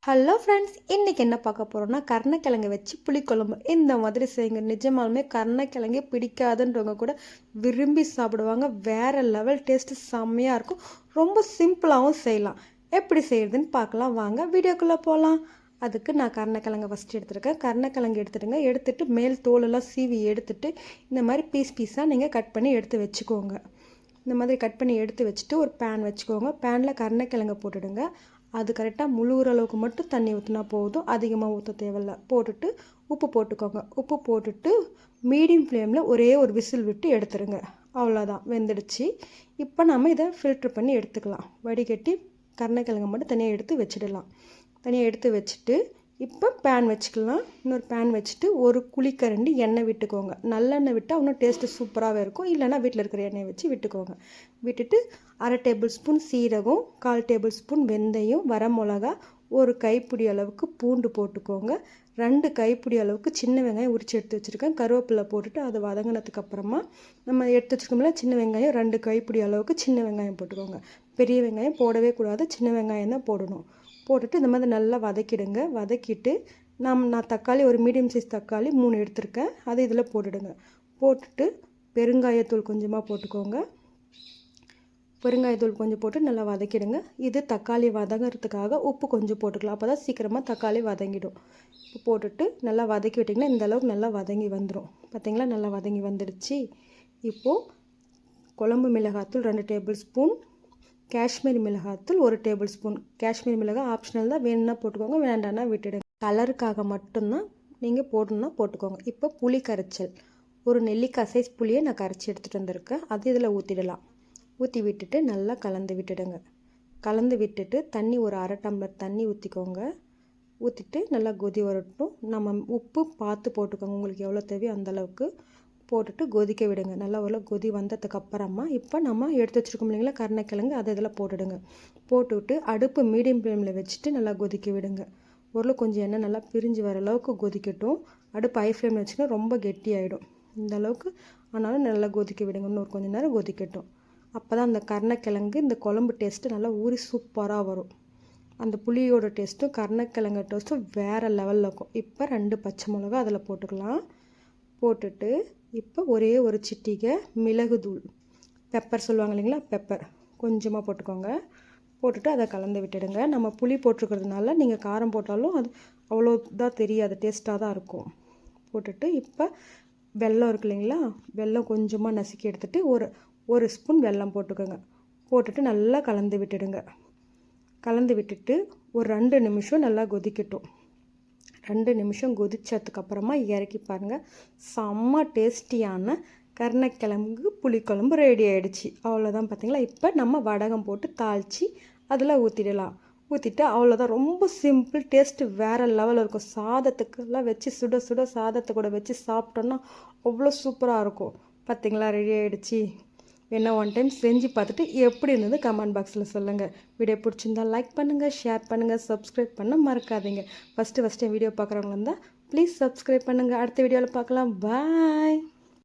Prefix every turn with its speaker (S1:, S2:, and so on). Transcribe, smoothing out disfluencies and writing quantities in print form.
S1: Hello friends, இன்றைக்கி என்ன பார்க்க போகிறோன்னா கருணக்கிழங்கு வச்சு புளிக்குழம்பு இந்த மாதிரி செய்யுங்க. நிஜமாலுமே கருணக்கிழங்கே பிடிக்காதுன்றவங்க கூட விரும்பி சாப்பிடுவாங்க. வேறு லெவல் டேஸ்ட்டு செம்மையாக இருக்கும். ரொம்ப சிம்பிளாகவும் செய்யலாம். எப்படி செய்கிறதுன்னு பார்க்கலாம் வாங்க, வீடியோக்குள்ளே போகலாம். அதுக்கு நான் கருணக்கிழங்கு ஃபஸ்ட்டு எடுத்துருக்கேன். கருணக்கிழங்கு எடுத்துடுங்க. எடுத்துகிட்டு மேல் தோலெல்லாம் சீவி எடுத்துகிட்டு இந்த மாதிரி பீஸாக நீங்கள் கட் பண்ணி எடுத்து வச்சுக்கோங்க. இந்த மாதிரி கட் பண்ணி எடுத்து வச்சுட்டு ஒரு பேன் வச்சுக்கோங்க. பேனில் கருணக்கிழங்கு போட்டுடுங்க. அது கரெக்டாக முழுகிற அளவுக்கு மட்டும் தண்ணி ஊற்றினா போதும், அதிகமாக ஊற்ற தேவையில்ல. போட்டுட்டு உப்பு போட்டுக்கோங்க. உப்பு போட்டுட்டு மீடியம் ஃப்ளேமில் ஒரே ஒரு விசில் விட்டு எடுத்துருங்க. அவ்வளோதான், வெந்துடுச்சு. இப்போ நம்ம இதை ஃபில்ட்ரு பண்ணி எடுத்துக்கலாம். வடிகட்டி கருணக்கிழங்கு மட்டும் தனியாக எடுத்து வச்சிடலாம். தனியாக எடுத்து வச்சுட்டு இப்போ பேன் வச்சுக்கலாம். இன்னொரு பேன் வச்சுட்டு ஒரு குழிக்கரண்டி எண்ணெய் விட்டுக்கோங்க. நல்லெண்ணெய் விட்டால் இன்னும் டேஸ்ட்டு சூப்பராகவே இருக்கும். இல்லைனா வீட்டில் இருக்கிற எண்ணெயை வச்சு விட்டுக்கோங்க. விட்டுட்டு 1/2 டேபிள் ஸ்பூன் சீரகம், 1/4 டேபிள் ஸ்பூன் வெந்தயம், வரமிளகா, ஒரு கைப்பிடி அளவுக்கு பூண்டு போட்டுக்கோங்க. 2 கைப்பிடி அளவுக்கு சின்ன வெங்காயம் உரித்து எடுத்து வச்சுருக்கேன். கருவேப்பிலை போட்டுட்டு அதை வதங்கினதுக்கு அப்புறமா நம்ம எடுத்து வச்சுருக்கோம்ல சின்ன வெங்காயம், 2 கைப்பிடி அளவுக்கு சின்ன வெங்காயம் போட்டுக்கோங்க. பெரிய வெங்காயம் போடவே கூடாது, சின்ன வெங்காயம் தான் போடணும். போட்டுட்டு இந்த மாதிரி நல்லா வதக்கிடுங்க. வதக்கிட்டு நான் தக்காளி ஒரு மீடியம் சைஸ் தக்காளி 3 எடுத்திருக்கேன். அதை இதில் போட்டுடுங்க. போட்டுட்டு பெருங்காயத்தூள் கொஞ்சமாக போட்டுக்கோங்க. பெருங்காயத்தூள் கொஞ்சம் போட்டு நல்லா வதக்கிடுங்க. இது தக்காளி வதங்கிறதுக்காக உப்பு கொஞ்சம் போட்டுக்கலாம். அப்போ தான் சீக்கிரமாக தக்காளி வதங்கிடும். இப்போ போட்டுட்டு நல்லா வதக்கி விட்டிங்கன்னா இந்த அளவுக்கு நல்லா வதங்கி வந்துடும். பார்த்திங்களா, நல்லா வதங்கி வந்துடுச்சு. இப்போது குழம்பு மிளகாத்தூள் 2 டேபிள் ஸ்பூன், காஷ்மீரி மிளகாத்தூள் 1 டேபிள் ஸ்பூன். காஷ்மீரி மிளகாய் ஆப்ஷனல் தான், வேணும்னா போட்டுக்கோங்க, வேண்டாம்னா விட்டுடுங்க. கலருக்காக மட்டும்தான் நீங்கள் போடணுன்னா போட்டுக்கோங்க. இப்போ புளி கரைச்சல், ஒரு நெல்லிக்காய் சைஸ் புளியை நான் கரைச்சி எடுத்துகிட்டு வந்திருக்கேன். அது இதில் ஊற்றிடலாம். ஊற்றி விட்டுட்டு நல்லா கலந்து விட்டுடுங்க. கலந்து விட்டுட்டு தண்ணி ஒரு 1/2 டம்ளர் தண்ணி ஊற்றிக்கோங்க. ஊற்றிட்டு நல்லா கொதி வரட்டும். நம்ம உப்பு பார்த்து போட்டுக்கோங்க, உங்களுக்கு எவ்வளோ தேவையோ அந்தளவுக்கு போட்டுட்டு கொதிக்க விடுங்க. நல்லா ஒரு கொதி வந்ததுக்கப்புறமா இப்போ நம்ம எடுத்து வச்சுருக்கோம் இல்லைங்களா கருணக்கிழங்கு, அதை இதில் போட்டுடுங்க. போட்டுவிட்டு அடுப்பு மீடியம் ஃப்ளேமில் வச்சுட்டு நல்லா கொதிக்க விடுங்க. ஓரளவு கொஞ்சம் எண்ணெய் நல்லா பிரிஞ்சு வர அளவுக்கு கொதிக்கட்டும். அடுப்பு ஹை ஃப்ளேமில் வச்சுன்னா ரொம்ப கெட்டியாயிடும். இந்த அளவுக்கு ஆனாலும் நல்லா கொதிக்க விடுங்க. இன்னொரு கொஞ்சம் நேரம் கொதிக்கட்டும். அப்போ தான் அந்த கருணக்கிழங்கு இந்த குழம்பு டேஸ்ட்டு நல்லா ஊறி சூப்பராக வரும். அந்த புளியோட டேஸ்ட்டும் கருணக்கிழங்கு டேஸ்ட்டும் வேறு லெவலில் இருக்கும். இப்போ 2 பச்சை மிளகா அதில் போட்டுக்கலாம். போட்டுட்டு இப்போ ஒரே ஒரு சிட்டிகை மிளகுத்தூள், பெப்பர் சொல்லுவாங்க இல்லைங்களா, பெப்பர் கொஞ்சமாக போட்டுக்கோங்க. போட்டுட்டு அதை கலந்து விட்டுடுங்க. நம்ம புளி போட்டிருக்கிறதுனால நீங்கள் காரம் போட்டாலும் அது அவ்வளோதான் தெரியாது, டேஸ்ட்டாக தான் இருக்கும். போட்டுட்டு இப்போ வெல்லம் இருக்கு இல்லைங்களா, வெல்லம் கொஞ்சமாக நசுக்கி எடுத்துகிட்டு ஒரு ஸ்பூன் வெல்லம் போட்டுக்கோங்க. போட்டுட்டு நல்லா கலந்து விட்டுடுங்க. கலந்து விட்டுட்டு ஒரு 2 நிமிஷம் நல்லா கொதிக்கட்டும். 2 நிமிஷம் கொதிச்சதுக்கப்புறமா இறக்கி பாருங்கள். செம்ம டேஸ்டியான கருணக்கிழங்கு புளிக்குழம்பு ரெடி ஆகிடுச்சு. அவ்வளோதான், பார்த்திங்களா. இப்போ நம்ம வடகம் போட்டு தாளித்து அதில் ஊற்றிடலாம். ஊற்றிட்டு அவ்வளோதான், ரொம்ப சிம்பிள். டேஸ்ட்டு வேறு லெவலில் இருக்கும். சாதத்துக்கெல்லாம் வச்சு சுட சுட சாதத்தை கூட வச்சு சாப்பிட்டோன்னா அவ்வளோ சூப்பராக இருக்கும். பார்த்திங்களா, ரெடி ஆகிடுச்சு. வேணா ஒன் டைம் செஞ்சு பார்த்துட்டு எப்படி இருந்தது கமெண்ட் பாக்ஸில் சொல்லுங்கள். வீடியோ பிடிச்சிருந்தா லைக் பண்ணுங்கள், ஷேர் பண்ணுங்கள், சப்ஸ்கிரைப் பண்ண மறக்காதீங்க. ஃபஸ்ட்டு வீடியோ பார்க்குறவங்க இருந்தால் ப்ளீஸ் சப்ஸ்கிரைப் பண்ணுங்கள். அடுத்த வீடியோவில் பார்க்கலாம். பாய்.